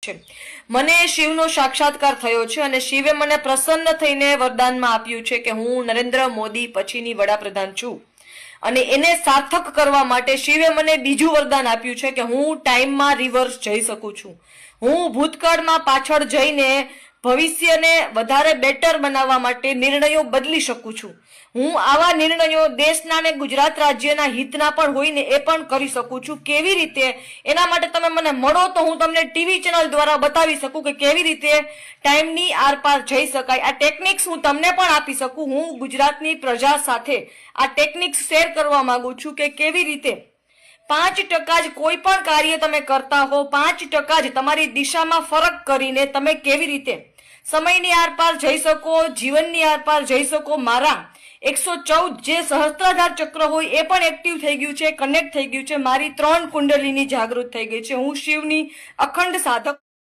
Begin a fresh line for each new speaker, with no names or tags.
છે। મને શિવનો સાક્ષાત્કાર થયો છે અને શિવે મને પ્રસન્ન થઈને વરદાનમાં આપ્યું છે કે હું નરેન્દ્ર મોદી પછીની વડાપ્રધાન છું અને એને સાર્થક કરવા માટે શિવે મને બીજું વરદાન આપ્યું છે કે હું ટાઈમમાં રિવર્સ જઈ શકું છું। હું ભૂતકાળમાં પાછળ જઈને ભવિષ્યને વધારે બેટર બનાવવા માટે નિર્ણયો બદલી શકું છું। હું આવા નિર્ણયો દેશના અને ગુજરાત રાજ્યના હિતના પણ હોય ને એ પણ કરી શકું છું। કેવી રીતે, એના માટે તમે મને મળો તો હું તમને ટીવી ચેનલ દ્વારા બતાવી શકું કે કેવી રીતે ટાઈમની આરપાર જઈ શકાય। આ ટેકનિક્સ હું તમને પણ આપી શકું। હું ગુજરાતની પ્રજા સાથે આ ટેકનિક્સ શેર કરવા માંગુ છું કે કેવી રીતે 5% જ કોઈ પણ કાર્ય તમે કરતા હો, 5% જ તમારી દિશામાં ફરક કરીને તમે કેવી રીતે સમયની આરપાર જઈ શકો, જીવનની આરપાર જઈ શકો। મારા 114 જે સહસ્ત્રાધાર ચક્ર હોય એ પણ એક્ટિવ થઈ ગયું છે, કનેક્ટ થઈ ગયું છે। મારી 3 કુંડલીની જાગૃત થઈ ગઈ છે। હું શિવની અખંડ સાધક